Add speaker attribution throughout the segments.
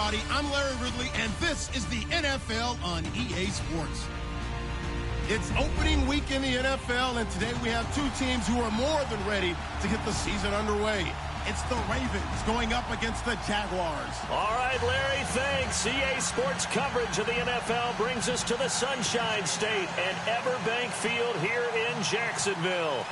Speaker 1: everybody. I'm Larry Ridley, and this is the NFL on EA Sports. It's opening week in the NFL, and today we have two teams who are more than ready to get the season underway. It's the Ravens going up against the Jaguars.
Speaker 2: All right, Larry, thanks. EA Sports coverage of the NFL brings us to the Sunshine State and Everbank Field here in Jacksonville.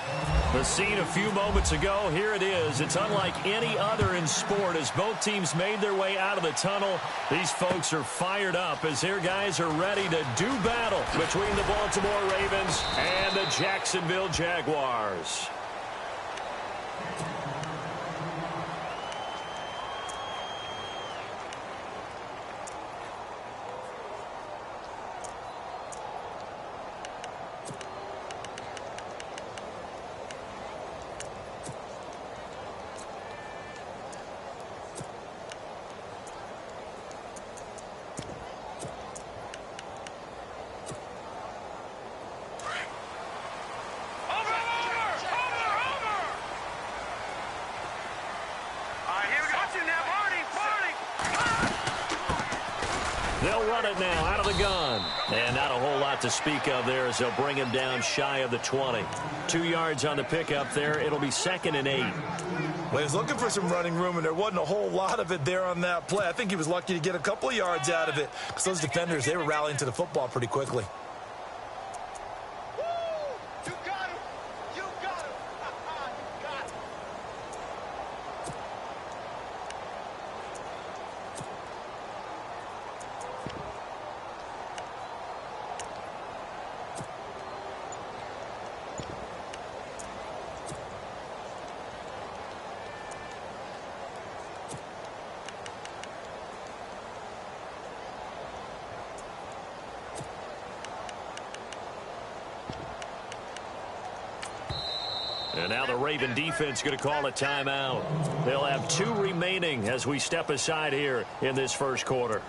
Speaker 2: The scene a few moments ago, here it is. It's unlike any other in sport as both teams made their way out of the tunnel. These folks are fired up as their guys are ready to do battle between the Baltimore Ravens and the Jacksonville Jaguars. They'll run it now out of the gun. And not a whole lot to speak of there as they'll bring him down shy of the 20. 2 yards on the pickup there. It'll be 2nd and 8.
Speaker 3: Well, he was looking for some running room, and there wasn't a whole lot of it there on that play. I think he was lucky to get a couple of yards out of it because those defenders, they were rallying to the football pretty quickly.
Speaker 2: And now the Raven defense going to call a timeout. They'll have 2 remaining as we step aside here in this first quarter.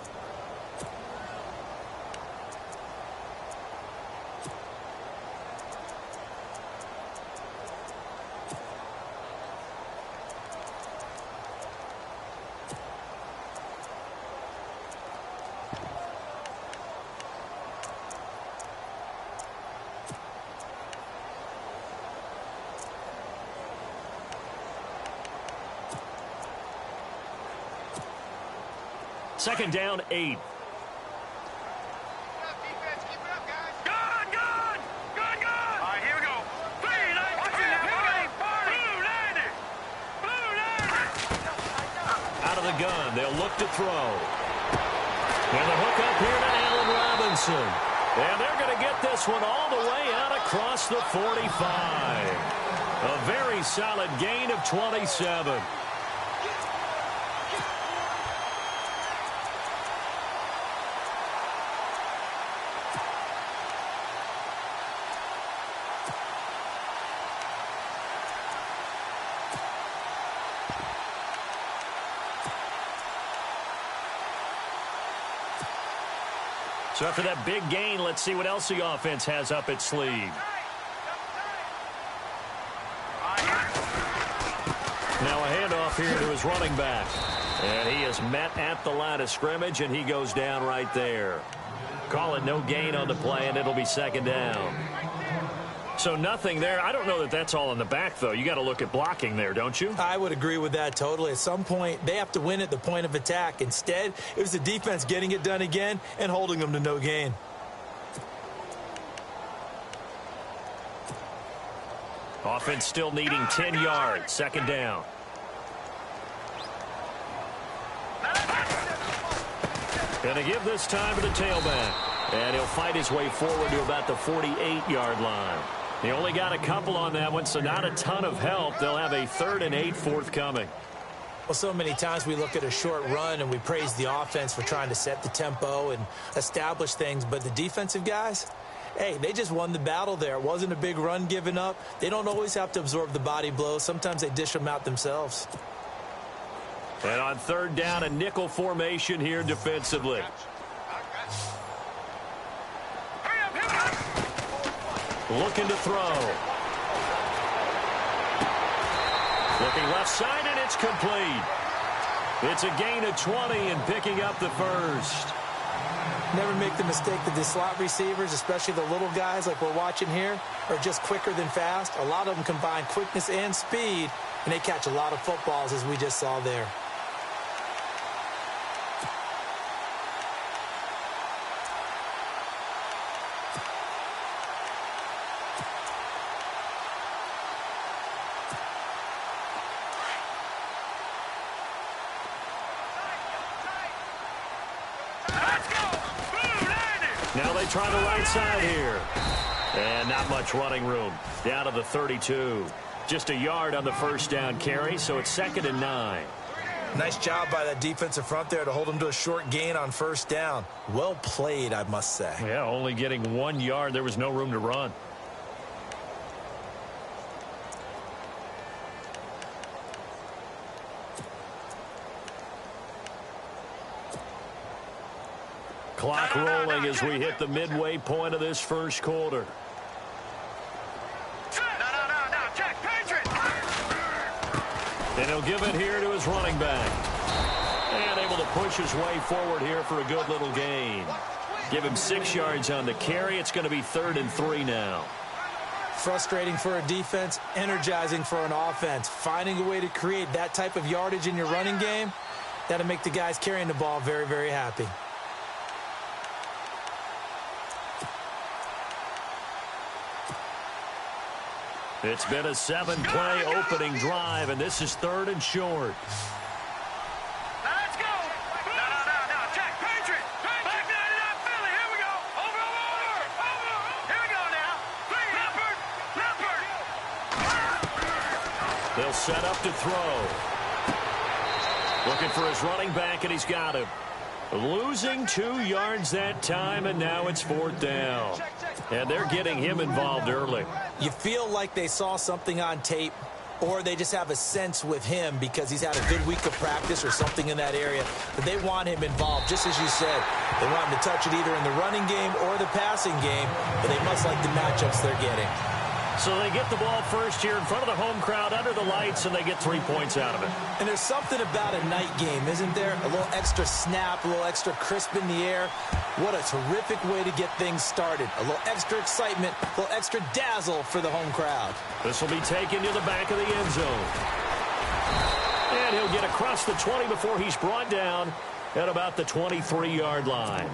Speaker 2: Second down, 8. Out of the gun, they'll look to throw. And the hook up here to Allen Robinson. And they're going to get this one all the way out across the 45. A very solid gain of 27. So after that big gain, let's see what else the offense has up its sleeve. Now a handoff here to his running back. And he is met at the line of scrimmage, and he goes down right there. Call it no gain on the play, and it'll be 2nd down. So nothing there. I don't know that that's all in the back, though. You got to look at blocking there, don't you?
Speaker 3: I would agree with that totally. At some point, they have to win at the point of attack. Instead, it was the defense getting it done again and holding them to no gain.
Speaker 2: Offense still needing 10 yards. 2nd down. Going to give this time to the tailback. And he'll fight his way forward to about the 48-yard line. He only got a couple on that one, so not a ton of help. They'll have a 3rd and 8 forthcoming.
Speaker 3: Well, so many times we look at a short run and we praise the offense for trying to set the tempo and establish things. But the defensive guys, hey, they just won the battle there. It wasn't a big run given up. They don't always have to absorb the body blows. Sometimes they dish them out themselves.
Speaker 2: And on 3rd down, a nickel formation here defensively. Looking to throw. Looking left side, and it's complete. It's a gain of 20 and picking up the first.
Speaker 3: Never make the mistake that the slot receivers, especially the little guys like we're watching here, are just quicker than fast. A lot of them combine quickness and speed, and they catch a lot of footballs, as we just saw there.
Speaker 2: Now they try the right side here. And not much running room. Down to the 32. Just a yard on the first down carry, so it's 2nd and 9.
Speaker 3: Nice job by that defensive front there to hold them to a short gain on first down. Well played, I must say.
Speaker 2: Yeah, only getting 1 yard. There was no room to run. Clock rolling as we hit the midway point of this first quarter. And he'll give it here to his running back. And able to push his way forward here for a good little gain. Give him 6 yards on the carry. It's going to be 3rd and 3 now.
Speaker 3: Frustrating for a defense, energizing for an offense. Finding a way to create that type of yardage in your running game, that'll make the guys carrying the ball very, very happy.
Speaker 2: It's been a 7-play opening drive, and this is 3rd and short.
Speaker 4: Let's go. No. Check. Patriot. Back 99 Philly. Here we go. Over. Here we go now. Leopard.
Speaker 2: They'll set up to throw. Looking for his running back, and he's got him. Losing 2 yards that time, and now it's 4th down. And they're getting him involved early.
Speaker 3: You feel like they saw something on tape, or they just have a sense with him because he's had a good week of practice or something in that area, but they want him involved, just as you said. They want him to touch it either in the running game or the passing game, but they must like the matchups they're getting.
Speaker 2: So they get the ball first here in front of the home crowd under the lights, and they get 3 points out of it.
Speaker 3: And there's something about a night game, isn't there? A little extra snap, a little extra crisp in the air. What a terrific way to get things started. A little extra excitement, a little extra dazzle for the home crowd.
Speaker 2: This will be taken to the back of the end zone. And he'll get across the 20 before he's brought down at about the 23-yard line.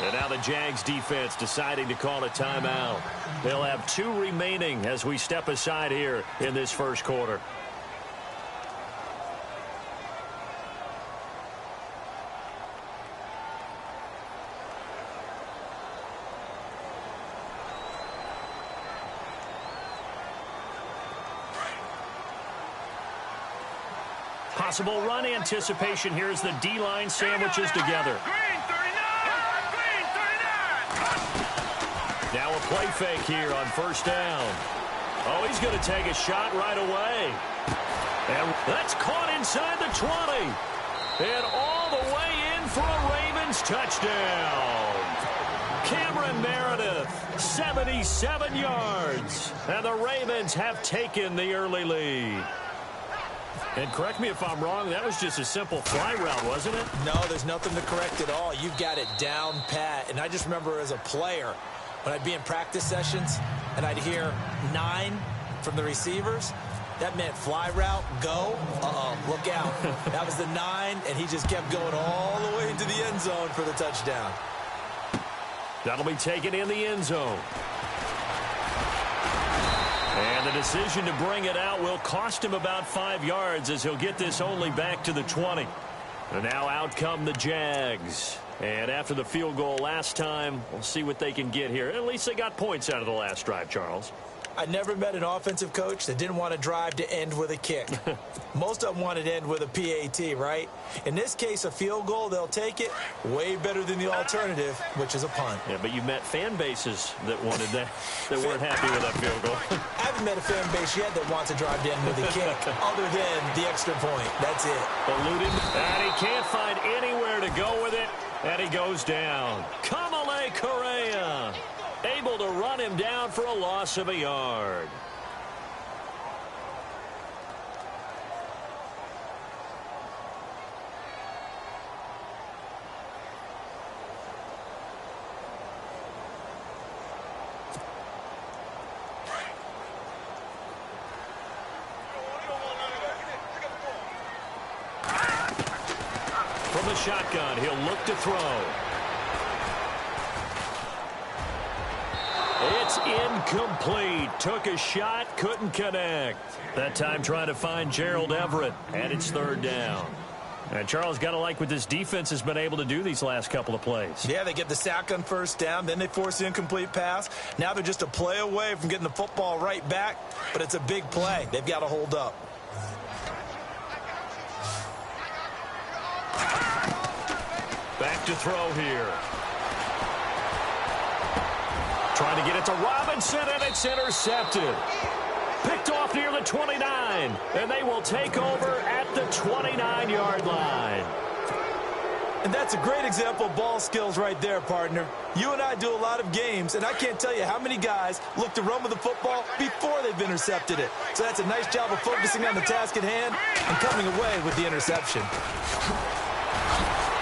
Speaker 2: And now the Jags defense deciding to call a timeout. They'll have 2 remaining as we step aside here in this first quarter. Possible run anticipation here as the D-line sandwiches together. Now a play fake here on first down. Oh, he's going to take a shot right away. And that's caught inside the 20. And all the way in for a Ravens touchdown. Cameron Meredith, 77 yards. And the Ravens have taken the early lead. And correct me if I'm wrong, that was just a simple fly route, wasn't it?
Speaker 3: No, there's nothing to correct at all. You've got it down pat. And I just remember as a player, when I'd be in practice sessions and I'd hear 9 from the receivers, that meant fly route, go, look out. That was the 9, and he just kept going all the way into the end zone for the touchdown.
Speaker 2: That'll be taken in the end zone. And the decision to bring it out will cost him about 5 yards as he'll get this only back to the 20. And now out come the Jags. And after the field goal last time, we'll see what they can get here. At least they got points out of the last drive, Charles.
Speaker 3: I never met an offensive coach that didn't want to drive to end with a kick. Most of them wanted to end with a PAT, right? In this case, a field goal, they'll take it way better than the alternative, which is a punt.
Speaker 2: Yeah, but you met fan bases that wanted that, that weren't happy with that field goal.
Speaker 3: I haven't met a fan base yet that wants to drive to end with a kick, other than the extra point. That's it.
Speaker 2: Eluded, and he can't find anywhere to go with it, and he goes down. Kamale Correa able to run him down for a loss of a yard. From the shotgun, he'll look to throw. It's incomplete. Took a shot, couldn't connect. That time trying to find Gerald Everett, and it's third down. And Charles, got to like what this defense has been able to do these last couple of plays.
Speaker 3: Yeah, they get the sack on first down, then they force the incomplete pass. Now they're just a play away from getting the football right back, but it's a big play. They've got to hold up.
Speaker 2: Back to throw here. Trying to get it to Robinson, and it's intercepted. Picked off near the 29, and they will take over at the 29-yard line.
Speaker 3: And that's a great example of ball skills right there, partner. You and I do a lot of games, and I can't tell you how many guys look to run with the football before they've intercepted it. So that's a nice job of focusing on the task at hand and coming away with the interception.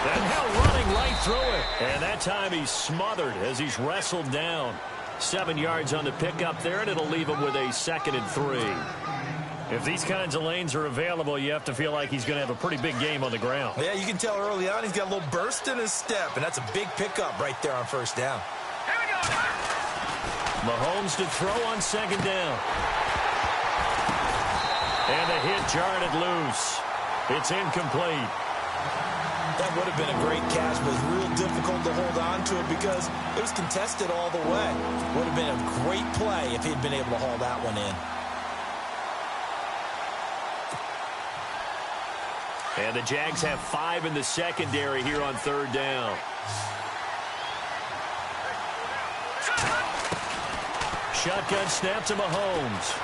Speaker 2: And now running right through it. And that time he's smothered as he's wrestled down. 7 yards on the pickup there, and it'll leave him with a 2nd and 3. If these kinds of lanes are available, you have to feel like he's going to have a pretty big game on the ground.
Speaker 3: Yeah, you can tell early on he's got a little burst in his step, and that's a big pickup right there on first down.
Speaker 4: Here we go.
Speaker 2: Mahomes to throw on 2nd down. And the hit jarred it loose. It's incomplete.
Speaker 3: That would have been a great catch, but it was real difficult to hold on to it because it was contested all the way. Would have been a great play if he'd been able to haul that one in.
Speaker 2: And the Jags have 5 in the secondary here on 3rd down. Shotgun snap to Mahomes.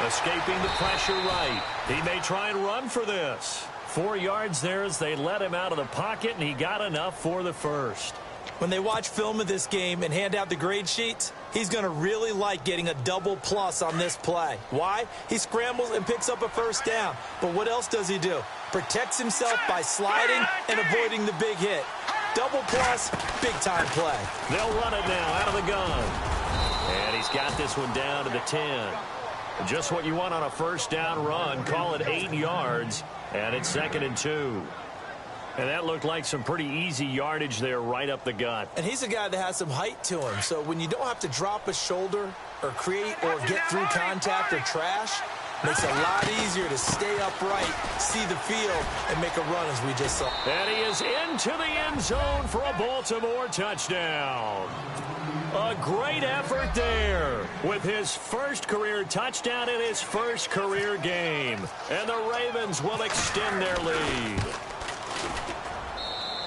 Speaker 2: Escaping the pressure right. He may try and run for this. 4 yards there as they let him out of the pocket, and he got enough for the first.
Speaker 3: When they watch film of this game and hand out the grade sheets, he's going to really like getting a double plus on this play. Why? He scrambles and picks up a first down. But what else does he do? Protects himself by sliding and avoiding the big hit. Double plus, big-time play.
Speaker 2: They'll run it now out of the gun. And he's got this one down to the 10. Just what you want on a first down run. Call it 8 yards. And it's 2nd and 2. And that looked like some pretty easy yardage there right up the gut.
Speaker 3: And he's a guy that has some height to him. So when you don't have to drop a shoulder or create or get through contact or trash, makes it a lot easier to stay upright, see the field, and make a run as we just saw.
Speaker 2: And he is into the end zone for a Baltimore touchdown. A great effort there with his first career touchdown in his first career game. And the Ravens will extend their lead.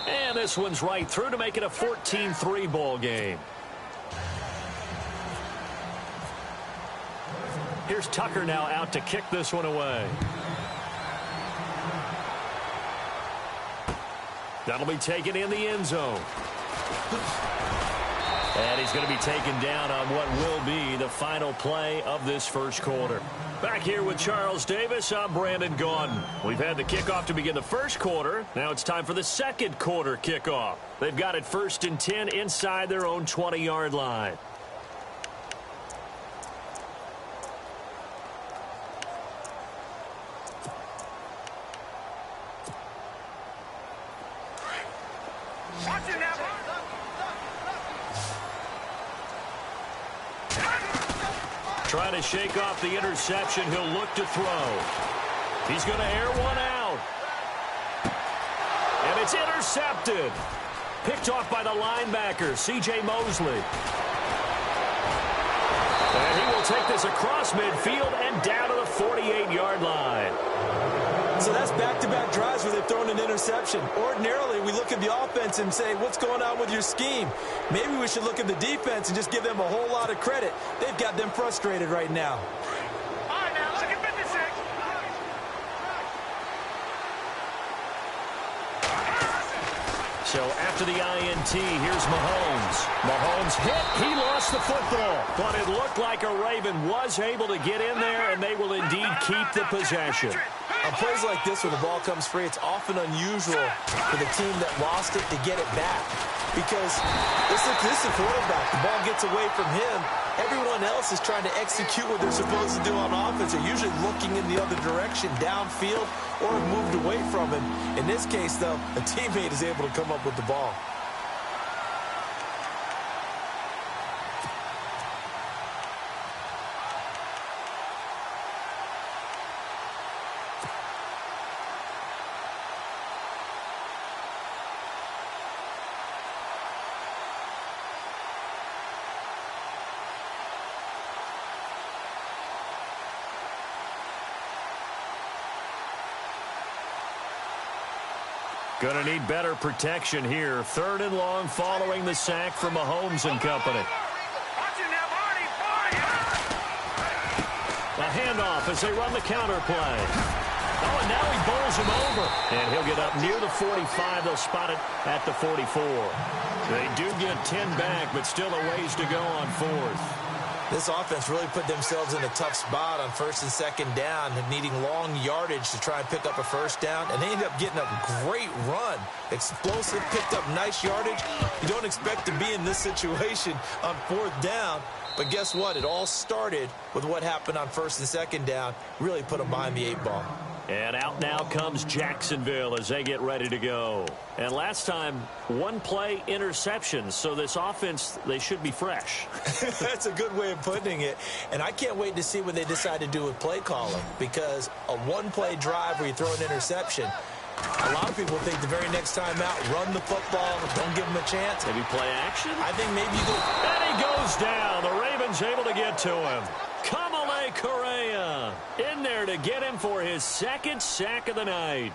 Speaker 2: And this one's right through to make it a 14-3 ball game. Here's Tucker now out to kick this one away. That'll be taken in the end zone. And he's going to be taken down on what will be the final play of this first quarter. Back here with Charles Davis, I'm Brandon Gaudin. We've had the kickoff to begin the first quarter. Now it's time for the second quarter kickoff. They've got it 1st and 10 inside their own 20-yard line.
Speaker 4: Watch it now.
Speaker 2: Trying to shake off the interception. He'll look to throw. He's going to air one out. And it's intercepted. Picked off by the linebacker, C.J. Mosley. And he will take this across midfield and down to the 48-yard line.
Speaker 3: So that's back-to-back drives where they've thrown an interception. Ordinarily, we look at the offense and say, what's going on with your scheme? Maybe we should look at the defense and just give them a whole lot of credit. They've got them frustrated right now.
Speaker 4: All right, now, second 56.
Speaker 2: So after the INT, here's Mahomes. Mahomes hit. He lost the football. But it looked like a Raven was able to get in there, and they will indeed keep the possession.
Speaker 3: On plays like this where the ball comes free, it's often unusual for the team that lost it to get it back. Because this is a quarterback. The ball gets away from him. Everyone else is trying to execute what they're supposed to do on offense. They're usually looking in the other direction, downfield, or moved away from him. In this case, though, a teammate is able to come up with the ball.
Speaker 2: Going to need better protection here. 3rd and long following the sack from Mahomes and company. A handoff as they run the counter play. Oh, and now he bowls him over. And he'll get up near the 45. They'll spot it at the 44. They do get 10 back, but still a ways to go on 4th.
Speaker 3: This offense really put themselves in a tough spot on 1st and 2nd down, needing long yardage to try and pick up a 1st down, and they ended up getting a great run. Explosive, picked up nice yardage. You don't expect to be in this situation on 4th down, but guess what? It all started with what happened on 1st and 2nd down. Really put them behind the 8 ball.
Speaker 2: And out now comes Jacksonville as they get ready to go. And last time, 1 play interception. So this offense, they should be fresh.
Speaker 3: That's a good way of putting it. And I can't wait to see what they decide to do with play calling, because a 1-play drive where you throw an interception, a lot of people think the very next time out, run the football, don't give them a chance.
Speaker 2: Maybe play action?
Speaker 3: I think maybe you go.
Speaker 2: And he goes down. The Ravens able to get to him. Kamale Correa in there to get him for his 2nd sack of the night.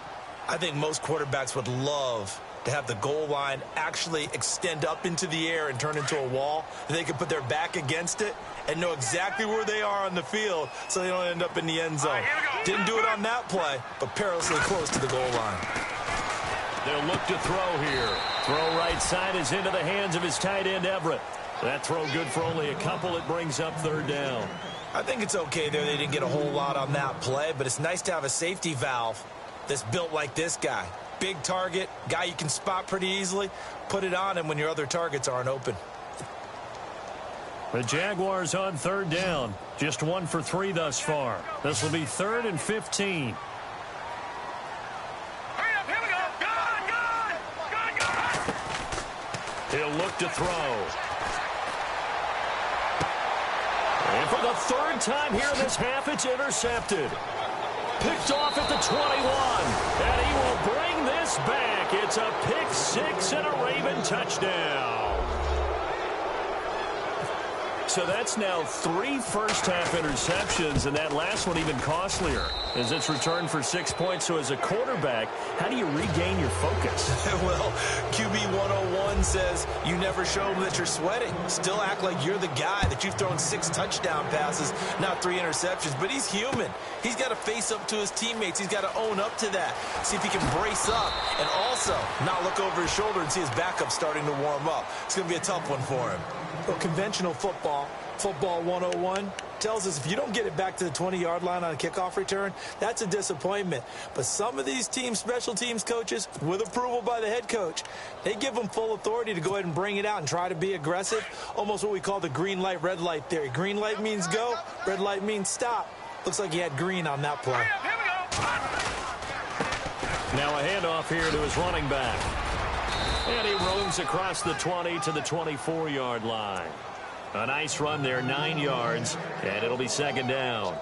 Speaker 3: I think most quarterbacks would love to have the goal line actually extend up into the air and turn into a wall. And they can put their back against it and know exactly where they are on the field so they don't end up in the end zone. Didn't do it on that play, but perilously close to the goal line.
Speaker 2: They'll look to throw here. Throw right side is into the hands of his tight end, Everett. That throw good for only a couple. It brings up 3rd down.
Speaker 3: I think it's okay there. They didn't get a whole lot on that play, but it's nice to have a safety valve that's built like this guy. Big target, guy you can spot pretty easily. Put it on him when your other targets aren't open.
Speaker 2: The Jaguars on 3rd down. Just 1 for 3 thus far. This will be 3rd and 15.
Speaker 4: Hurry up, here we go. Good.
Speaker 2: He'll look to throw. And for the 3rd time here in this half, it's intercepted. Picked off at the 21. And he will bring this back. It's a pick 6 and a Raven touchdown. So that's now 3 first-half interceptions, and that last one even costlier as it's returned for 6 points. So as a quarterback, how do you regain your focus?
Speaker 3: Well, QB 101 says you never show them that you're sweating. Still act like you're the guy, that you've thrown 6 touchdown passes, not 3 interceptions. But he's human. He's got to face up to his teammates. He's got to own up to that. See if he can brace up and also not look over his shoulder and see his backup starting to warm up. It's going to be a tough one for him. Well, conventional football 101, tells us if you don't get it back to the 20-yard line on a kickoff return, that's a disappointment. But some of these teams, special teams coaches, with approval by the head coach, they give them full authority to go ahead and bring it out and try to be aggressive, almost what we call the green light, red light theory. Green light means go, red light means stop. Looks like he had green on that play.
Speaker 2: Now a handoff here to his running back. And he roams across the 20 to the 24-yard line. A nice run there, 9 yards, and it'll be 2nd down.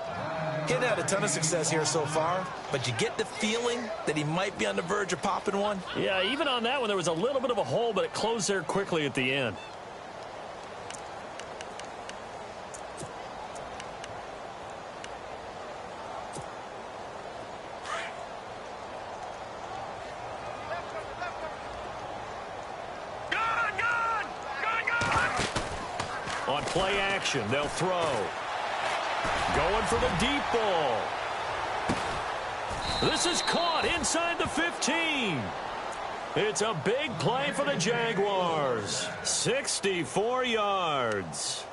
Speaker 3: He hasn't had a ton of success here so far, but you get the feeling that he might be on the verge of popping one.
Speaker 2: Yeah, even on that one, there was a little bit of a hole, but it closed there quickly at the end. Play action. They'll throw. Going for the deep ball. This is caught inside the 15. It's a big play for the Jaguars. 64 yards.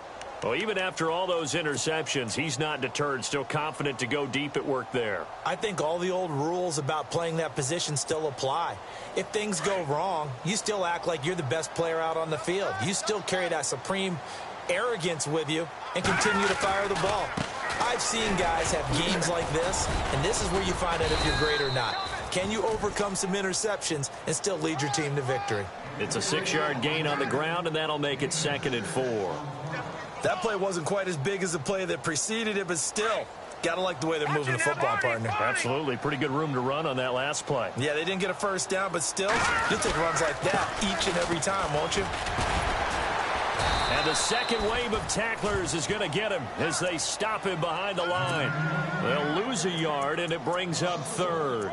Speaker 2: Well, even after all those interceptions, he's not deterred, still confident to go deep at work there.
Speaker 3: I think all the old rules about playing that position still apply. If things go wrong, you still act like you're the best player out on the field. You still carry that supreme arrogance with you and continue to fire the ball. I've seen guys have games like this, and this is where you find out if you're great or not. Can you overcome some interceptions and still lead your team to victory?
Speaker 2: It's a 6-yard gain on the ground, and that'll make it 2nd and 4.
Speaker 3: That play wasn't quite as big as the play that preceded it, but still, gotta like the way they're moving the football, partner.
Speaker 2: Absolutely. Pretty good room to run on that last play.
Speaker 3: Yeah, they didn't get a first down, but still, you'll take runs like that each and every time, won't you?
Speaker 2: And the second wave of tacklers is going to get him as they stop him behind the line. They'll lose a yard, and it brings up 3rd.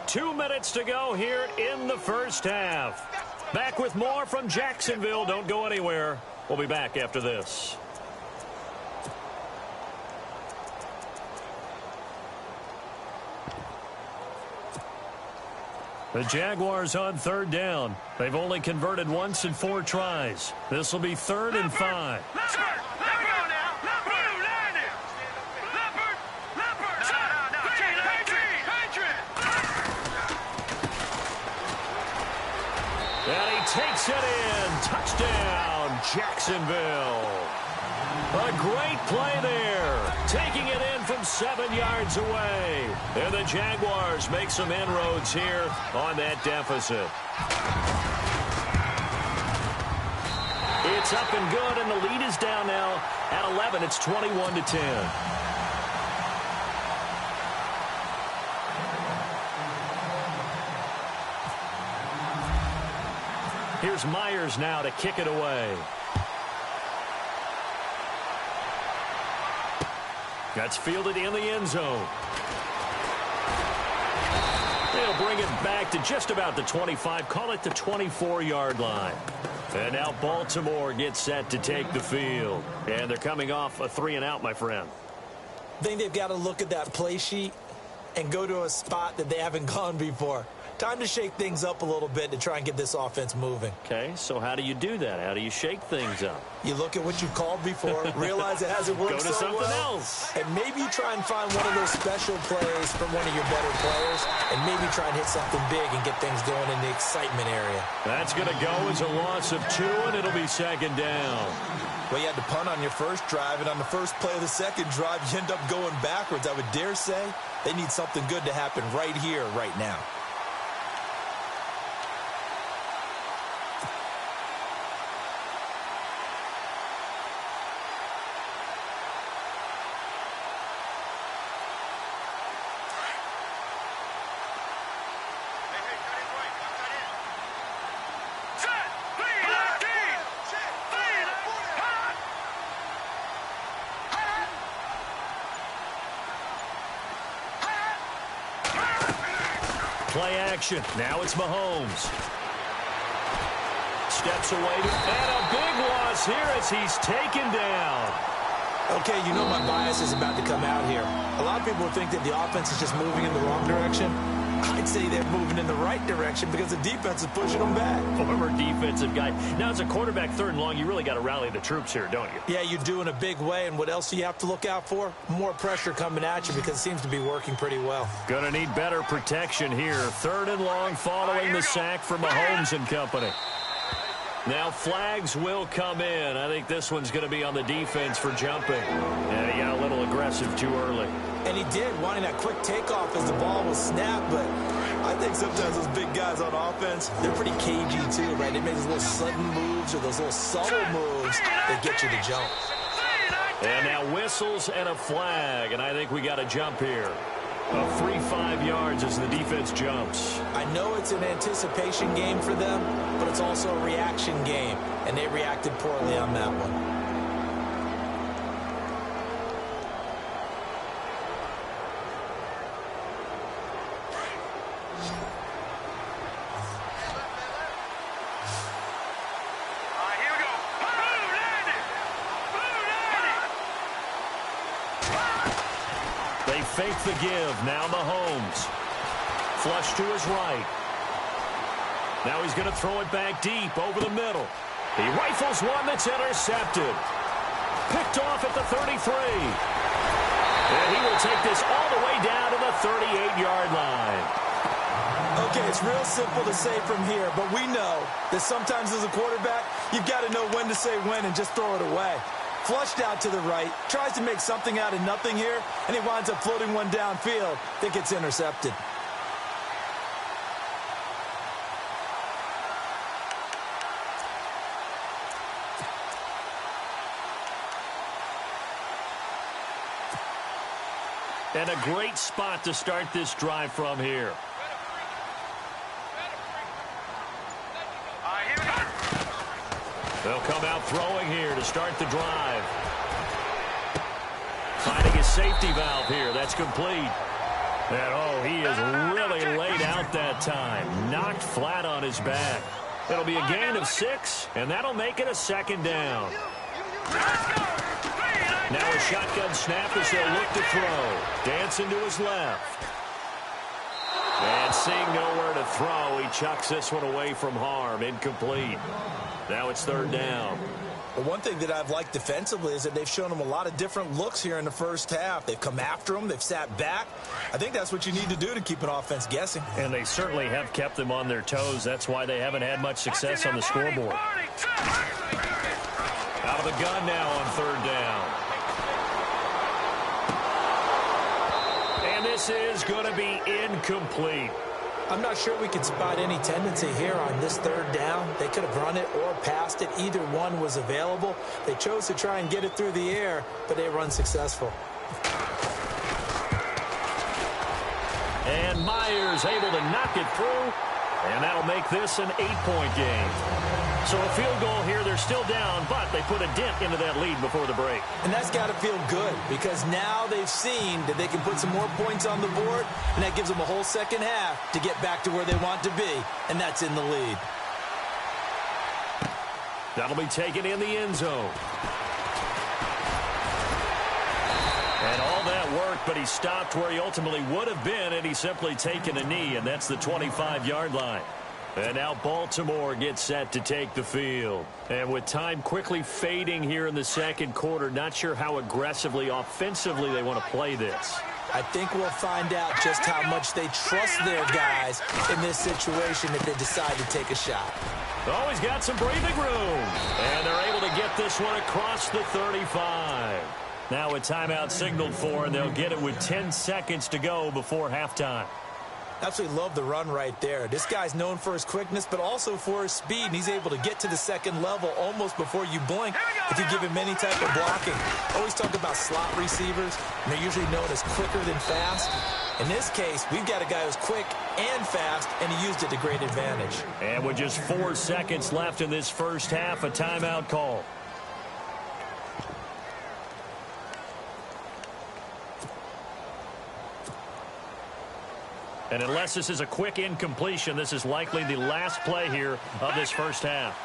Speaker 2: Two minutes to go here in the first half. Back with more from Jacksonville. Don't go anywhere. We'll be back after this. The Jaguars on 3rd down. They've only converted once in 4 tries. This will be 3rd and 5. And he takes it in. Touchdown, Jacksonville. A great play there. Taking it in from 7 yards away. And the Jaguars make some inroads here on that deficit. It's up and good, and the lead is down now at 11. It's 21-10. Here's Myers now to kick it away. That's fielded in the end zone. They'll bring it back to just about the 25, call it the 24-yard line. And now Baltimore gets set to take the field. And they're coming off a 3-and-out, my friend.
Speaker 3: I think they've got to look at that play sheet and go to a spot that they haven't gone before. Time to shake things up a little bit to try and get this offense moving.
Speaker 2: Okay, so how do you do that? How do you shake things up?
Speaker 3: You look at what you've called before, realize it hasn't worked
Speaker 2: Go to
Speaker 3: so
Speaker 2: something
Speaker 3: well,
Speaker 2: else.
Speaker 3: and maybe you try and find one of those special plays from one of your better players, and maybe try and hit something big and get things going in the excitement area.
Speaker 2: That's going to go as a loss of 2, and it'll be 2nd down.
Speaker 3: Well, you had to punt on your first drive, and on the first play of the second drive, you end up going backwards. I would dare say they need something good to happen right here, right now.
Speaker 2: Play action. Now it's Mahomes. Steps away. And a big loss here as he's taken down.
Speaker 3: Okay, you know my bias is about to come out here. A lot of people think that the offense is just moving in the wrong direction. I'd say they're moving in the right direction because the defense is pushing them back.
Speaker 2: Former defensive guy. Now, as a quarterback 3rd and long, you really got to rally the troops here, don't you?
Speaker 3: Yeah, you do in a big way. And what else do you have to look out for? More pressure coming at you because it seems to be working pretty well.
Speaker 2: Going to need better protection here. 3rd and long following the sack for Mahomes and company. Now flags will come in. I think this one's going to be on the defense for jumping. And he got a little aggressive too early.
Speaker 3: And he did, wanting that quick takeoff as the ball was snapped. But I think sometimes those big guys on offense, they're pretty cagey too, right? They make those little sudden moves or those little subtle moves that get you to jump.
Speaker 2: And now whistles and a flag. And I think we got a jump here. Of 3-5 yards as the defense jumps.
Speaker 3: I know it's an anticipation game for them, but it's also a reaction game, and they reacted poorly on that one.
Speaker 2: fake the give. Now Mahomes. Flush to his right. Now he's going to throw it back deep over the middle. He rifles one that's intercepted. Picked off at the 33. And he will take this all the way down to the 38-yard line.
Speaker 3: Okay, it's real simple to say from here, but we know that sometimes as a quarterback, you've got to know when to say when and just throw it away. Flushed out to the right, tries to make something out of nothing here, and he winds up floating one downfield that gets intercepted.
Speaker 2: And a great spot to start this drive from here. They'll come out throwing here to start the drive. Finding his safety valve here. That's complete. And, oh, he is really laid out that time. Knocked flat on his back. It'll be a gain of 6, and that'll make it a second down. Now a shotgun snap as they'll look to throw. Dancing to his left. And seeing nowhere to throw, he chucks this one away from harm. Incomplete. Now it's third down.
Speaker 3: Well, one thing that I've liked defensively is that they've shown him a lot of different looks here in the first half. They've come after him. They've sat back. I think that's what you need to do to keep an offense guessing.
Speaker 2: And they certainly have kept them on their toes. That's why they haven't had much success on the scoreboard. Out of the gun now on third down. And this is going to be incomplete.
Speaker 3: I'm not sure we could spot any tendency here on this third down. They could have run it or passed it. Either one was available. They chose to try and get it through the air, but they were unsuccessful.
Speaker 2: And Myers able to knock it through, and that'll make this an 8-point game. So a field goal here, they're still down, but they put a dent into that lead before the break.
Speaker 3: And that's got to feel good because now they've seen that they can put some more points on the board, and that gives them a whole second half to get back to where they want to be, and that's in the lead.
Speaker 2: That'll be taken in the end zone. And all that work, but he stopped where he ultimately would have been, and he's simply taken a knee, and that's the 25-yard line. And now Baltimore gets set to take the field. And with time quickly fading here in the second quarter, not sure how aggressively, offensively they want to play this.
Speaker 3: I think we'll find out just how much they trust their guys in this situation if they decide to take a shot.
Speaker 2: Oh, he's got some breathing room. And they're able to get this one across the 35. Now a timeout signaled for, and they'll get it with 10 seconds to go before halftime.
Speaker 3: Absolutely love the run right there. This guy's known for his quickness, but also for his speed. And he's able to get to the second level almost before you blink if you give him any type of blocking. Always talk about slot receivers, and they're usually known as quicker than fast. In this case, we've got a guy who's quick and fast, and he used it to great advantage.
Speaker 2: And with just 4 seconds left in this first half, a timeout call. And unless this is a quick incompletion, this is likely the last play here of this first half.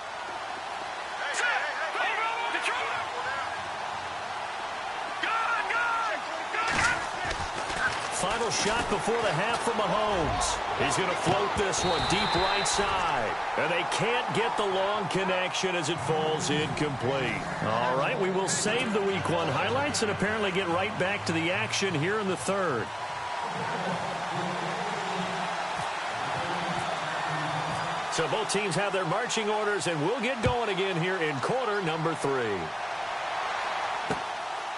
Speaker 2: Final shot before the half from Mahomes. He's going to float this one deep right side. And they can't get the long connection as it falls incomplete. All right, we will save the Week 1 highlights and apparently get right back to the action here in the third. So both teams have their marching orders, and we'll get going again here in quarter number 3.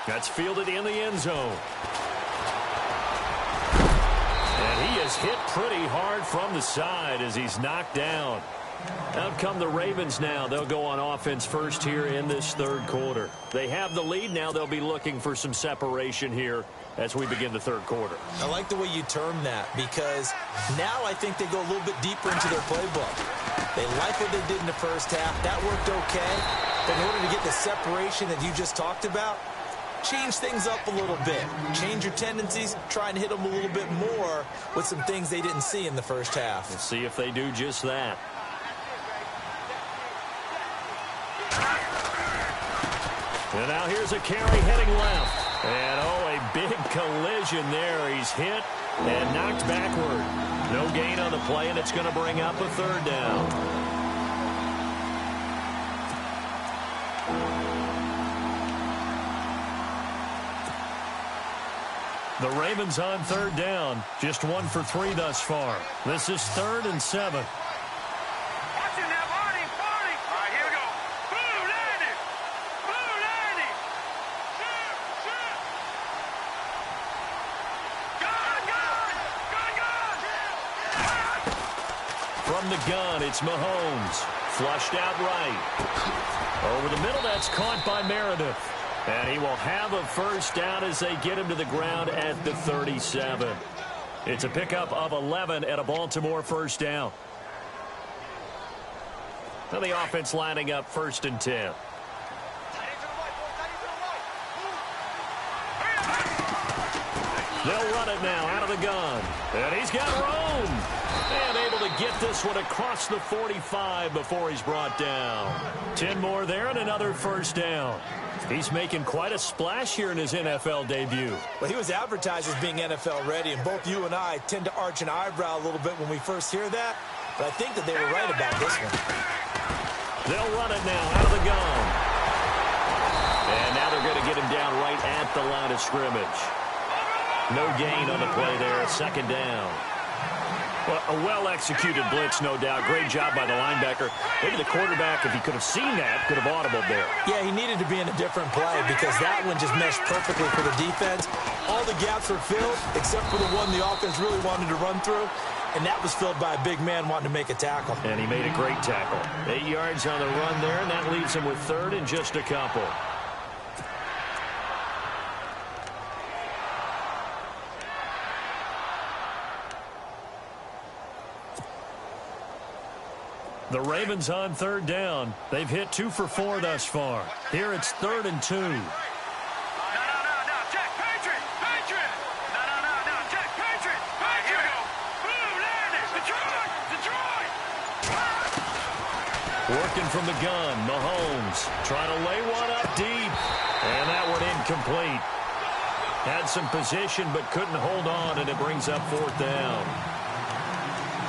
Speaker 2: That's fielded in the end zone. And he is hit pretty hard from the side as he's knocked down. Out come the Ravens now. They'll go on offense first here in this third quarter. They have the lead now. They'll be looking for some separation here as we begin the third quarter.
Speaker 3: I like the way you term that because now I think they go a little bit deeper into their playbook. They like what they did in the first half. That worked okay. But in order to get the separation that you just talked about, change things up a little bit. Change your tendencies. Try and hit them a little bit more with some things they didn't see in the first half.
Speaker 2: We'll see if they do just that. And now here's a carry heading left. And, oh, a big collision there. He's hit and knocked backward. No gain on the play, and it's going to bring up a third down. The Ravens on third down. Just 1 for 3 thus far. This is 3rd and 7.
Speaker 4: Watch him now, Barney. All right, here we go. Blue 90. Blue 90. Shoot. Gun.
Speaker 2: From the gun, it's Mahomes. Flushed out right. Over the middle, that's caught by Meredith. And he will have a first down as they get him to the ground at the 37. It's a pickup of 11 at a Baltimore first down. Now the offense lining up 1st and 10. They'll run it now out of the gun. And he's got room. And able to get this one across the 45 before he's brought down. 10 more there and another first down. He's making quite a splash here in his NFL debut.
Speaker 3: Well, he was advertised as being NFL ready, and both you and I tend to arch an eyebrow a little bit when we first hear that. But I think that they were right about this one.
Speaker 2: They'll run it now out of the gun. And now they're going to get him down right at the line of scrimmage. No gain on the play there, 2nd down. Well, a well-executed blitz, no doubt. Great job by the linebacker. Maybe the quarterback, if he could have seen that, could have audibled there.
Speaker 3: Yeah, he needed to be in a different play because that one just meshed perfectly for the defense. All the gaps were filled except for the one the offense really wanted to run through, and that was filled by a big man wanting to make a tackle.
Speaker 2: And he made a great tackle. 8 yards on the run there, and that leaves him with 3rd and just a couple. The Ravens on 3rd down. They've hit 2 for 4 thus far. Here it's 3rd and 2.
Speaker 4: No, check, Patriot. No, check, Patriot. Here we go. Blue 90. Detroit.
Speaker 2: Working from the gun, Mahomes trying to lay one up deep. And that one incomplete. Had some position but couldn't hold on, and it brings up 4th down.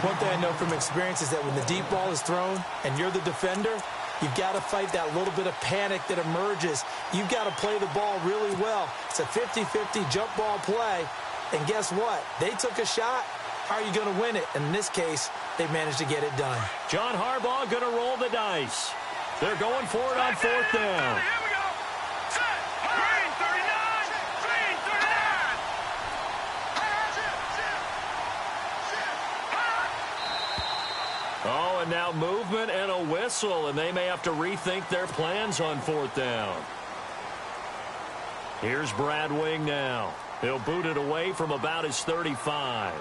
Speaker 3: One thing I know from experience is that when the deep ball is thrown and you're the defender, you've got to fight that little bit of panic that emerges. You've got to play the ball really well. It's a 50-50 jump ball play. And guess what? They took a shot. How are you going to win it? And in this case, they managed to get it done.
Speaker 2: John Harbaugh going to roll the dice. They're going for it on 4th down.
Speaker 4: Here we go. Set. Green 39. Green 39.
Speaker 2: Oh, and now movement and a whistle, and they may have to rethink their plans on 4th down. Here's Brad Wing now. He'll boot it away from about his 35.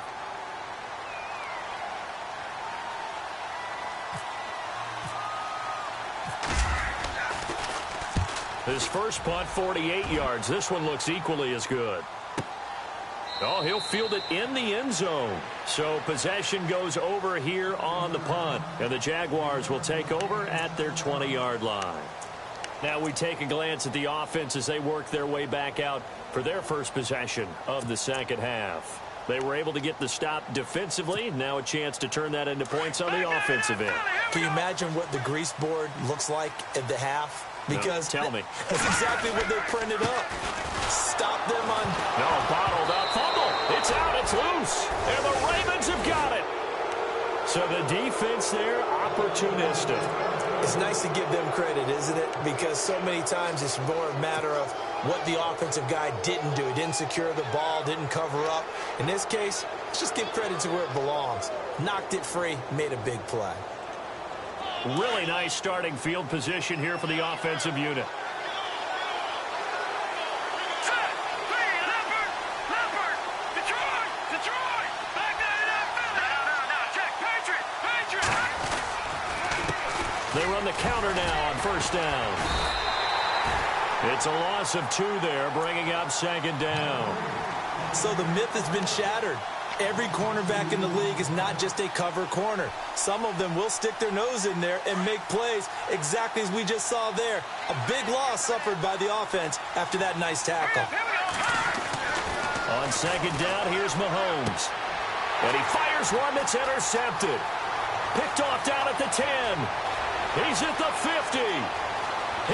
Speaker 2: His first punt, 48 yards. This one looks equally as good. Oh, he'll field it in the end zone. So possession goes over here on the punt. And the Jaguars will take over at their 20-yard line. Now we take a glance at the offense as they work their way back out for their first possession of the second half. They were able to get the stop defensively. Now a chance to turn that into points on the offensive end.
Speaker 3: Can you imagine what the grease board looks like at the half? Because
Speaker 2: no, tell me.
Speaker 3: That's exactly what they printed up. Stop them on.
Speaker 2: No, bottled up. Fumble. It's out. It's loose. And the Ravens have got it. So the defense there, opportunistic.
Speaker 3: It's nice to give them credit, isn't it? Because so many times it's more a matter of what the offensive guy didn't do. He didn't secure the ball, didn't cover up. In this case, let's just give credit to where it belongs. Knocked it free, made a big play.
Speaker 2: Really nice starting field position here for the offensive unit. They run the counter now on first down. It's a loss of 2 there, bringing up 2nd down.
Speaker 3: So the myth has been shattered. Every cornerback in the league is not just a cover corner. Some of them will stick their nose in there and make plays exactly as we just saw there. A big loss suffered by the offense after that nice tackle.
Speaker 2: On second down, here's Mahomes. And he fires one that's intercepted. Picked off down at the 10. He's at the 50.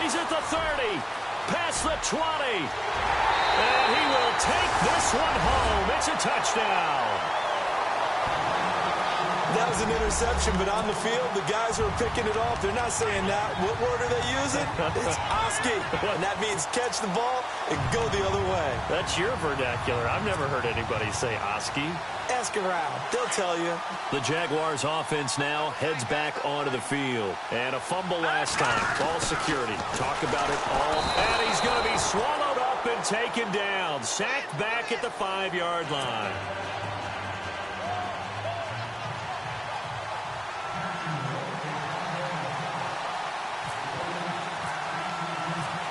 Speaker 2: He's at the 30. Past the 20. And he will take this one home. It's a touchdown.
Speaker 3: That was an interception, but on the field, the guys who are picking it off, they're not saying that. What word are they using? It's Oski. And that means catch the ball and go the other way.
Speaker 2: That's your vernacular. I've never heard anybody say Oski.
Speaker 3: Ask around. They'll tell you.
Speaker 2: The Jaguars offense now heads back onto the field. And a fumble last time. Ball security. Talk about it all. And he's going to be swallowed up and taken down. Sacked back at the 5-yard line.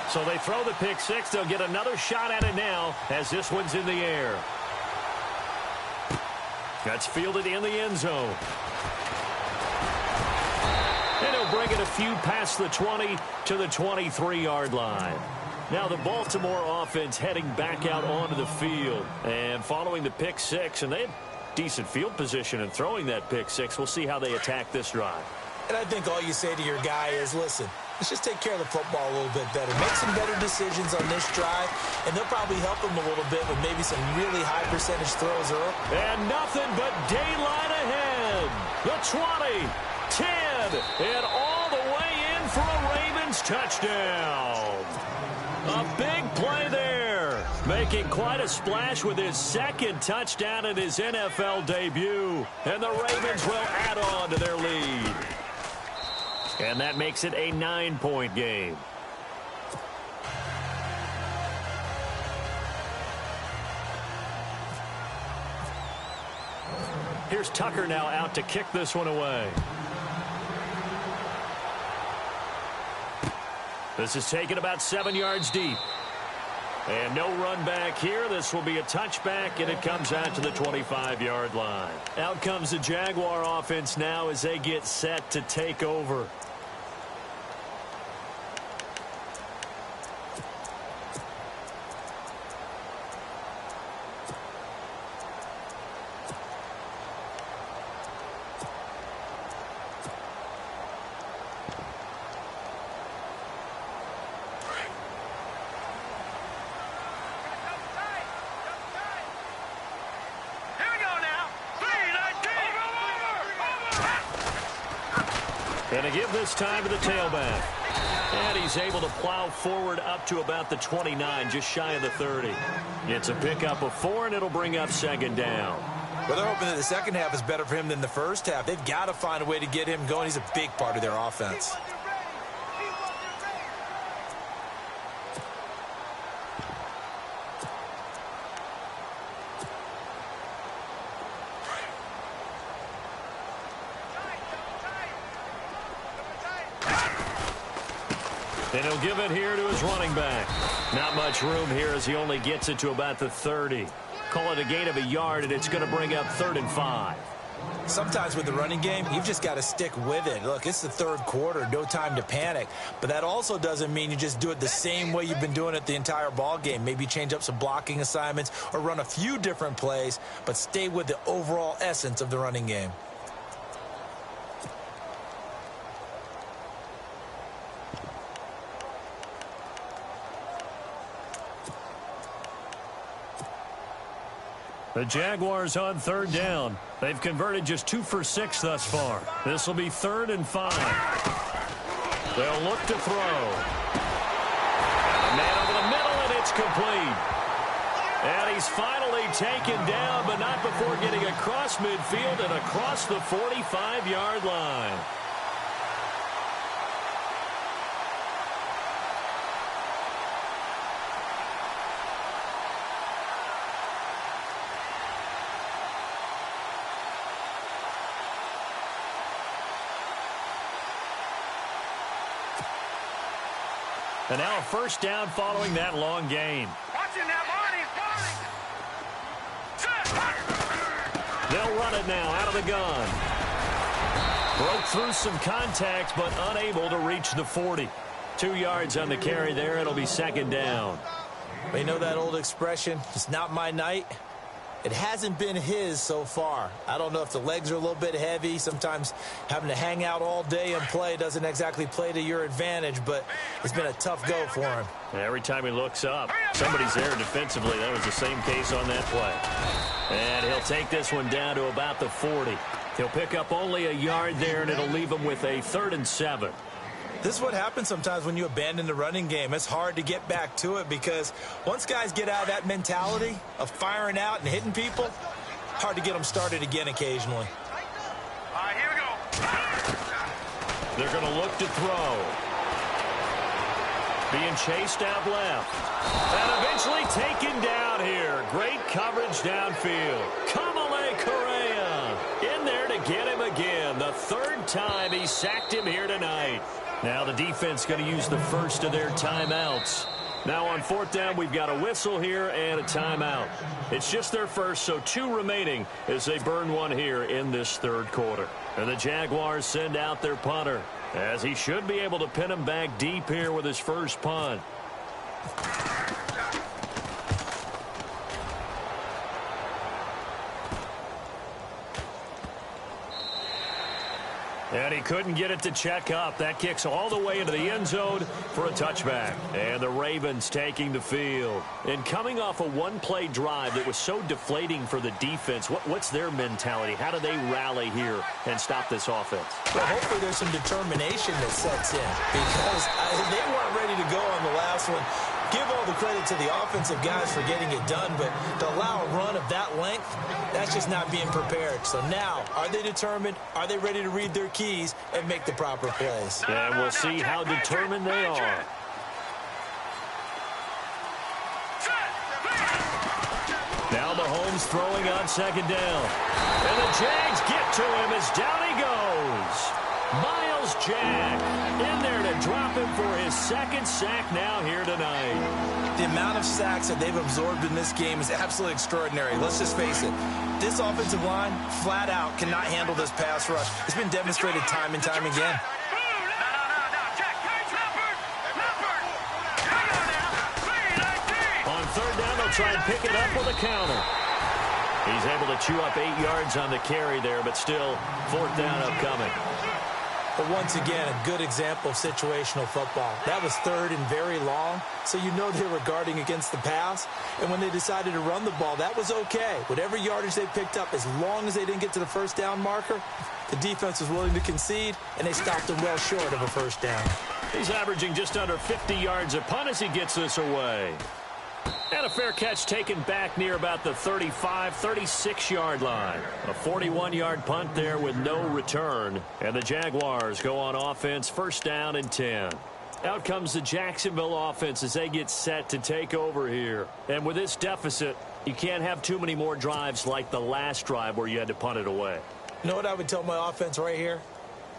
Speaker 2: So they throw the pick six. They'll get another shot at it now as this one's in the air. That's fielded in the end zone. And he'll bring it a few past the 20 to the 23-yard line. Now the Baltimore offense heading back out onto the field. And following the pick six, and they had decent field position in throwing that pick six. We'll see how they attack this drive.
Speaker 3: And I think all you say to your guy is, listen, let's just take care of the football a little bit better. Make some better decisions on this drive, and they'll probably help him a little bit with maybe some really high percentage throws early.
Speaker 2: And nothing but daylight ahead. The 20, 10, and all the way in for a Ravens touchdown. A big play there. Making quite a splash with his second touchdown in his NFL debut. And the Ravens will add on to their lead. And that makes it a 9-point game. Here's Tucker now out to kick this one away. This is taken about 7 yards deep. And no run back here. This will be a touchback, and it comes out to the 25-yard line. Out comes the Jaguar offense now as they get set to take over. And to give this time to the tailback. And he's able to plow forward up to about the 29, just shy of the 30. It's a pickup of 4, and it'll bring up second down.
Speaker 3: Well, they're hoping that the second half is better for him than the first half. They've got to find a way to get him going. He's a big part of their offense.
Speaker 2: And he'll give it here to his running back. Not much room here as he only gets it to about the 30. Call it a gain of a yard, and it's going to bring up 3rd and 5.
Speaker 3: Sometimes with the running game, you've just got to stick with it. Look, it's the third quarter, no time to panic. But that also doesn't mean you just do it the same way you've been doing it the entire ball game. Maybe change up some blocking assignments or run a few different plays, but stay with the overall essence of the running game.
Speaker 2: The Jaguars on 3rd down. They've converted just 2 for 6 thus far. This will be 3rd and 5. They'll look to throw. A man over the middle, and it's complete. And he's finally taken down, but not before getting across midfield and across the 45-yard line. And now a first down following that long gain.
Speaker 4: Watching that body.
Speaker 2: They'll run it now out of the gun. Broke through some contact, but unable to reach the 40. 2 yards on the carry there. It'll be 2nd down.
Speaker 3: You know that old expression, it's not my night? It hasn't been his so far. I don't know if the legs are a little bit heavy. Sometimes having to hang out all day and play doesn't exactly play to your advantage, but it's been a tough go for him.
Speaker 2: Every time he looks up, somebody's there defensively. That was the same case on that play. And he'll take this one down to about the 40. He'll pick up only a yard there, and it'll leave him with a 3rd and 7.
Speaker 3: This is what happens sometimes when you abandon the running game. It's hard to get back to it because once guys get out of that mentality of firing out and hitting people, hard to get them started again occasionally.
Speaker 4: All right, here we go.
Speaker 2: They're going to look to throw. Being chased out left. And eventually taken down here. Great coverage downfield. Kamale Correa in there to get him again. The 3rd time he sacked him here tonight. Now the defense going to use the first of their timeouts. Now on 4th down, we've got a whistle here and a timeout. It's just their first, so 2 remaining as they burn one here in this 3rd quarter. And the Jaguars send out their punter, as he should be able to pin him back deep here with his first punt. And he couldn't get it to check up. That kicks all the way into the end zone for a touchback. And the Ravens taking the field. And coming off a one-play drive that was so deflating for the defense, what's their mentality? How do they rally here and stop this offense?
Speaker 3: Well, hopefully there's some determination that sets in because they weren't ready to go on the last one. Give all the credit to the offensive guys for getting it done, but to allow a run of that length, that's just not being prepared. So now, are they determined? Are they ready to read their keys and make the proper plays?
Speaker 2: And we'll see how determined they are. Now Mahomes throwing on 2nd down. And the Jags get to him as down he goes. Miles Jack in there to drop him for his 2nd sack now here tonight.
Speaker 3: The amount of sacks that they've absorbed in this game is absolutely extraordinary. Let's just face it. This offensive line, flat out, cannot handle this pass rush. It's been demonstrated time and time again.
Speaker 2: On 3rd down, they'll try and pick it up with a counter. He's able to chew up 8 yards on the carry there, but still 4th down upcoming.
Speaker 3: But once again, a good example of situational football. That was 3rd and very long, so you know they were guarding against the pass. And when they decided to run the ball, that was okay. Whatever yardage they picked up, as long as they didn't get to the 1st down marker, the defense was willing to concede, and they stopped them well short of a 1st down.
Speaker 2: He's averaging just under 50 yards a punt as he gets this away. And a fair catch taken back near about the 35, 36-yard line. A 41-yard punt there with no return. And the Jaguars go on offense, 1st down and 10. Out comes the Jacksonville offense as they get set to take over here. And with this deficit, you can't have too many more drives like the last drive where you had to punt it away.
Speaker 3: You know what I would tell my offense right here?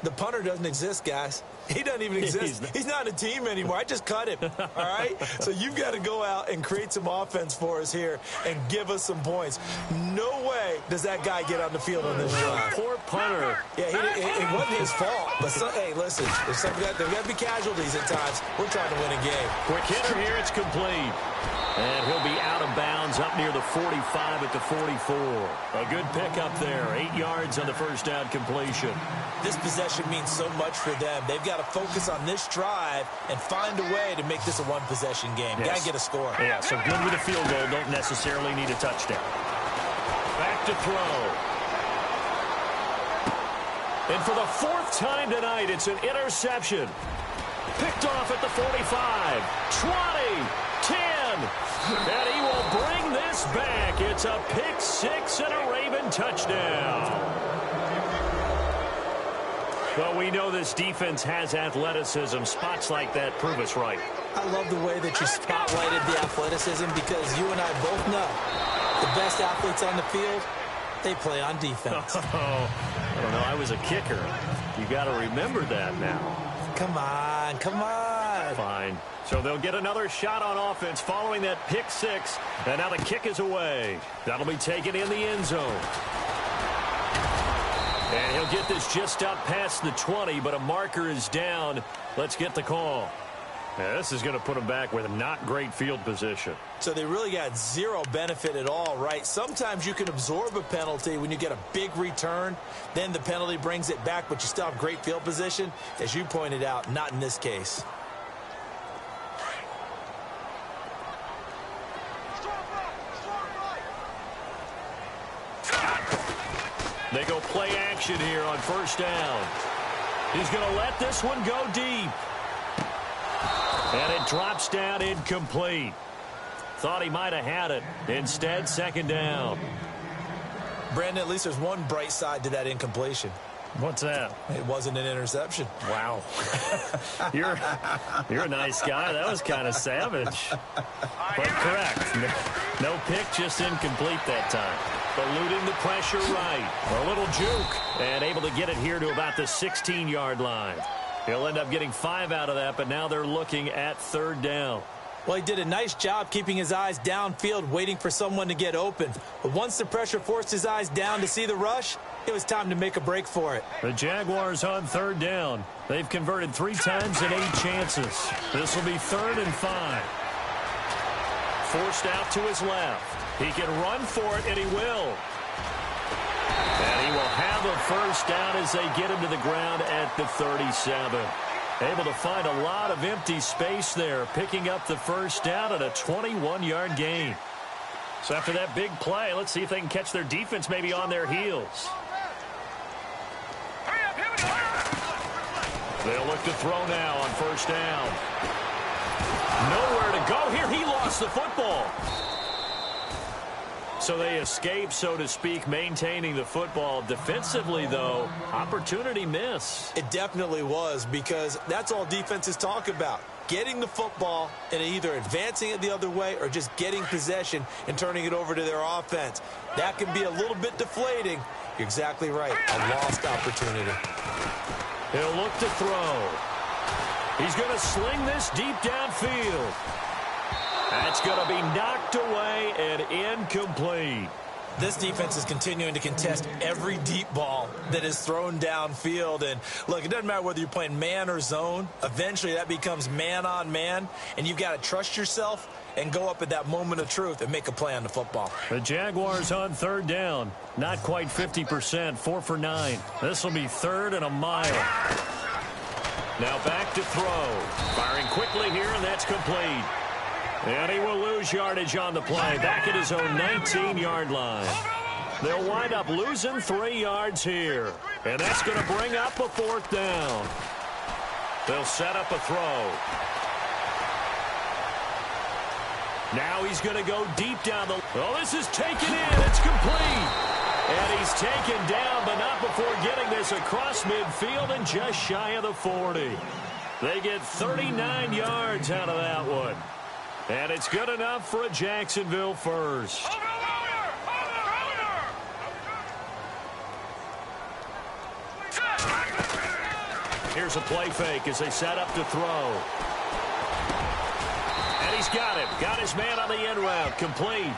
Speaker 3: The punter doesn't exist, guys. He doesn't even exist. He's not a team anymore. I just cut him, all right? So you've got to go out and create some offense for us here and give us some points. No way does that guy get on the field on this drive.
Speaker 2: Poor punter.
Speaker 3: Yeah, it wasn't his fault. But, hey, listen, there's got to be casualties at times. We're trying to win a game.
Speaker 2: Quick hitter here. It's complete. And he'll be out of bounds up near the 45 at the 44. A good pickup there. 8 yards on the 1st down completion.
Speaker 3: This possession means so much for them. They've got to focus on this drive and find a way to make this a one-possession game.
Speaker 2: Yes.
Speaker 3: Got to get a score.
Speaker 2: Yeah, so good with a field goal. Don't necessarily need a touchdown. Back to throw. And for the 4th time tonight, it's an interception. Picked off at the 45, 20, 10. And he will bring this back. It's a pick 6 and a Raven touchdown. Well, we know this defense has athleticism. Spots like that prove us right.
Speaker 3: I love the way that you spotlighted the athleticism because you and I both know the best athletes on the field, they play on defense.
Speaker 2: Oh, I don't know. I was a kicker. You got to remember that now.
Speaker 3: Come on, come on.
Speaker 2: Fine. So they'll get another shot on offense following that pick 6. And now the kick is away. That'll be taken in the end zone. And he'll get this just up past the 20, but a marker is down. Let's get the call. Yeah, this is going to put them back with not great field position.
Speaker 3: So they really got zero benefit at all, right? Sometimes you can absorb a penalty when you get a big return. Then the penalty brings it back, but you still have great field position. As you pointed out, not in this case.
Speaker 2: They go play action here on first down. He's going to let this one go deep. And it drops down incomplete. Thought he might have had it. Instead, second down.
Speaker 3: Brandon, at least there's one bright side to that incompletion.
Speaker 2: What's that?
Speaker 3: It wasn't an interception.
Speaker 2: Wow. You're a nice guy. That was kind of savage. But correct. No pick, just incomplete that time. Eluding the pressure right. A little juke. And able to get it here to about the 16-yard line. He'll end up getting 5 out of that, but now they're looking at third down.
Speaker 3: Well, he did a nice job keeping his eyes downfield, waiting for someone to get open. But once the pressure forced his eyes down to see the rush, it was time to make a break for it.
Speaker 2: The Jaguars on third down. They've converted 3 times and 8 chances. This will be 3rd and 5. Forced out to his left. He can run for it, and he will. And he will have a first down as they get him to the ground at the 37. Able to find a lot of empty space there, picking up the first down at a 21-yard gain. So after that big play, let's see if they can catch their defense maybe on their heels. They'll look to throw now on first down. Nowhere to go here. He lost the football. So they escape, so to speak, maintaining the football. Defensively, though, opportunity miss.
Speaker 3: It definitely was, because that's all defenses talk about. Getting the football and either advancing it the other way or just getting possession and turning it over to their offense. That can be a little bit deflating. You're exactly right. A lost opportunity.
Speaker 2: He'll look to throw. He's going to sling this deep downfield. That's going to be knocked away and incomplete.
Speaker 3: This defense is continuing to contest every deep ball that is thrown downfield. And, look, it doesn't matter whether you're playing man or zone. Eventually, that becomes man-on-man, and you've got to trust yourself and go up at that moment of truth and make a play on the football.
Speaker 2: The Jaguars on third down. Not quite 50%, 4 for 9. This will be 3rd and a mile. Now back to throw. Firing quickly here, and that's complete. And he will lose yardage on the play, back at his own 19-yard line. They'll wind up losing 3 yards here. And that's going to bring up a 4th down. They'll set up a throw. Now he's going to go deep down the... Oh, this is taken in. It's complete. And he's taken down, but not before getting this across midfield and just shy of the 40. They get 39 yards out of that one. And it's good enough for a Jacksonville first. Here's a play fake as they set up to throw. And he's got him. Got his man on the end route. Complete.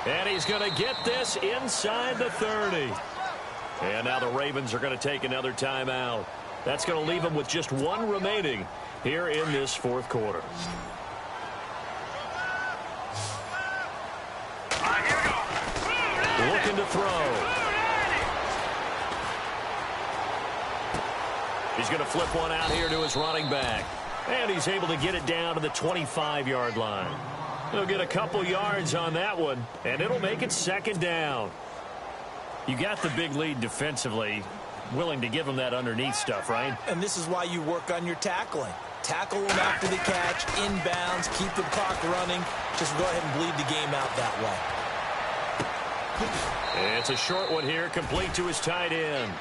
Speaker 2: And he's going to get this inside the 30. And now the Ravens are going to take another timeout. That's going to leave them with just 1 remaining here in this 4th quarter. Looking to throw. He's going to flip one out here to his running back. And he's able to get it down to the 25-yard line. He'll get a couple yards on that one, and it'll make it 2nd down. You got the big lead defensively, willing to give him that underneath stuff, right?
Speaker 3: And this is why you work on your tackling. Tackle them after the catch, inbounds, keep the clock running. Just go ahead and bleed the game out that way.
Speaker 2: It's a short one here, complete to his tight end.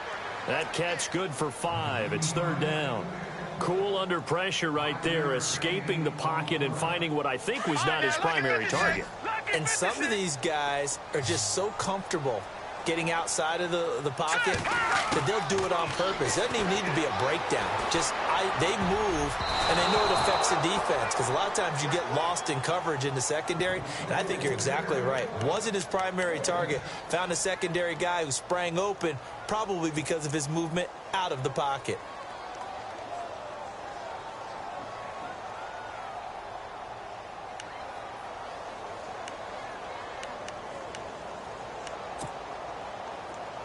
Speaker 2: That catch good for 5. It's 3rd down. Cool under pressure right there, escaping the pocket and finding what I think was not his primary target.
Speaker 3: And some of these guys are just so comfortable getting outside of the pocket that they'll do it on purpose. It doesn't even need to be a breakdown. Just they move, and they know it affects the defense, because a lot of times you get lost in coverage in the secondary, and I think you're exactly right. Wasn't his primary target. Found a secondary guy who sprang open, probably because of his movement out of the pocket.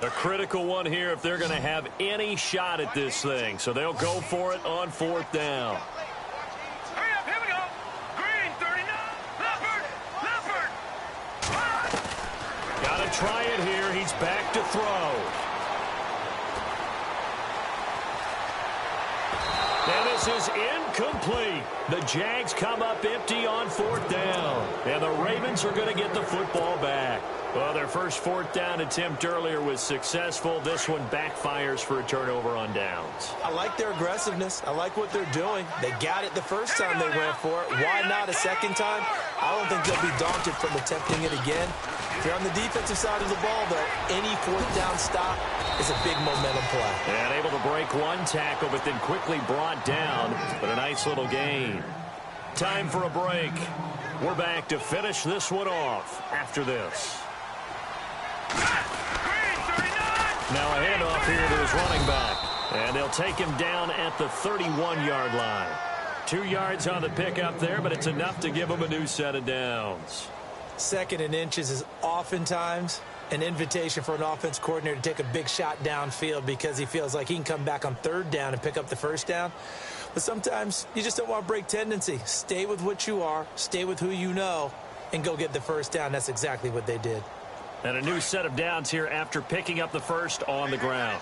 Speaker 2: A critical one here if they're going to have any shot at this thing. So they'll go for it on 4th down.
Speaker 4: Hurry up, here we go. Green, 39. Leopard.
Speaker 2: Got to try it here. He's back to throw. And this is incomplete. The Jags come up empty on 4th down. And the Ravens are going to get the football back. Well, their first 4th down attempt earlier was successful. This one backfires for a turnover on downs.
Speaker 3: I like their aggressiveness. I like what they're doing. They got it the first time they went for it. Why not a second time? I don't think they'll be daunted from attempting it again. If you're on the defensive side of the ball, though, any 4th down stop is a big momentum play.
Speaker 2: And able to break one tackle, but then quickly brought down. But a nice little gain. Time for a break. We're back to finish this one off after this. Now a handoff here to his running back. And they'll take him down at the 31-yard line. 2 yards on the pickup there, but it's enough to give him a new set of downs.
Speaker 3: 2nd and inches is oftentimes an invitation for an offense coordinator to take a big shot downfield because he feels like he can come back on 3rd down and pick up the 1st down. But sometimes you just don't want to break tendency. Stay with what you are, stay with who you know, and go get the 1st down. That's exactly what they did.
Speaker 2: And a new set of downs here after picking up the 1st on the ground.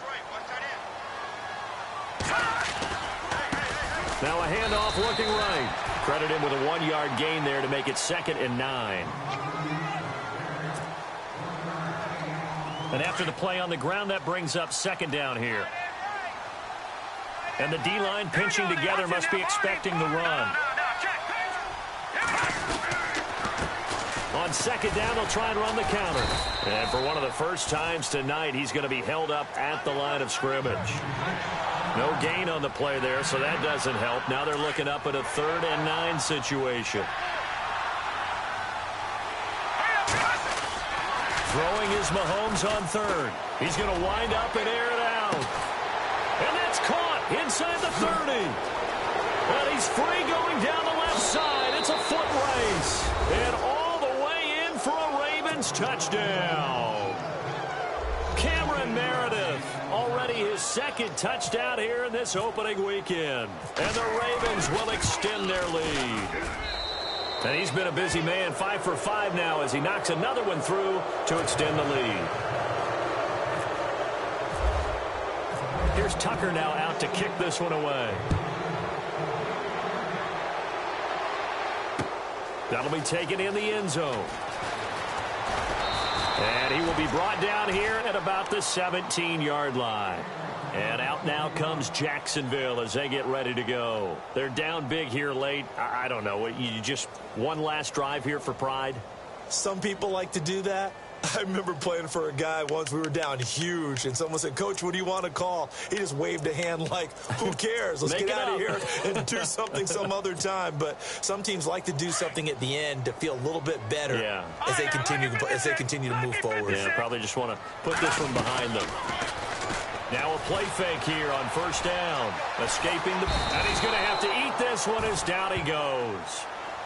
Speaker 2: Now a handoff looking right. Credit him with a 1-yard gain there to make it 2nd and 9. And after the play on the ground, that brings up 2nd down here. And the D-line pinching together must be expecting the run. On 2nd down, they'll try and run the counter. And for one of the first times tonight, he's going to be held up at the line of scrimmage. No gain on the play there, so that doesn't help. Now they're looking up at a 3rd and 9 situation. Throwing is Mahomes on 3rd. He's going to wind up and air it out. And that's caught inside the 30. And he's free going down the left side. It's a foot race. And all the way in for a Ravens touchdown. Cameron Meredith, already his 2nd touchdown here in this opening weekend. And the Ravens will extend their lead. And he's been a busy man, 5 for 5 now as he knocks another one through to extend the lead. Here's Tucker now out to kick this one away. That'll be taken in the end zone. And he will be brought down here at about the 17-yard line. And out now comes Jacksonville as they get ready to go. They're down big here late. I don't know. You just one last drive here for pride?
Speaker 3: Some people like to do that. I remember playing for a guy once. We were down huge, and someone said, "Coach, what do you want to call?" He just waved a hand like, who cares? Let's get out of here and do something some other time. But some teams like to do something at the end to feel a little bit better as they continue to move forward.
Speaker 2: Yeah, probably just want to put this one behind them. Now a play fake here on 1st down. Escaping and he's going to have to eat this one as down he goes.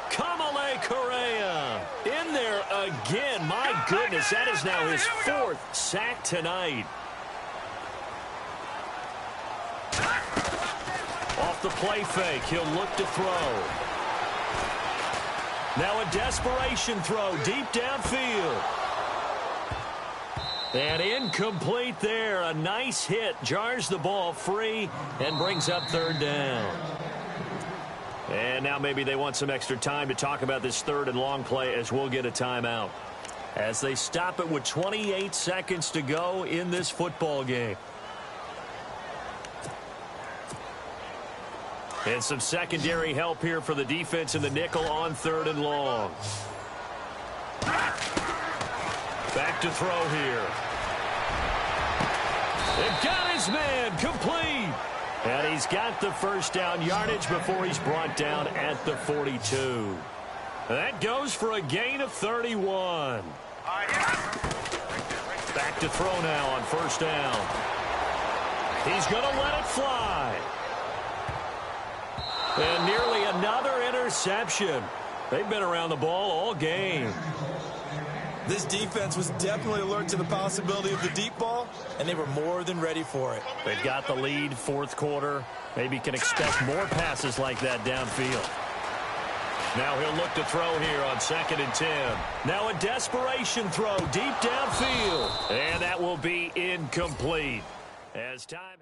Speaker 2: Kamale Correa in there again. My goodness, that is now his 4th sack tonight. Off the play fake, he'll look to throw. Now a desperation throw deep downfield. And incomplete there. A nice hit. Jars the ball free and brings up 3rd down. And now maybe they want some extra time to talk about this 3rd and long play as we'll get a timeout. As they stop it with 28 seconds to go in this football game. And some secondary help here for the defense in the nickel on 3rd and long. Back to throw here. They've got his man complete. And he's got the 1st down yardage before he's brought down at the 42. That goes for a gain of 31. Back to throw now on 1st down. He's going to let it fly. And nearly another interception. They've been around the ball all game.
Speaker 3: This defense was definitely alert to the possibility of the deep ball, and they were more than ready for it.
Speaker 2: They've got the lead, fourth quarter. Maybe can expect more passes like that downfield. Now he'll look to throw here on 2nd and 10. Now a desperation throw deep downfield. And that will be incomplete. As time...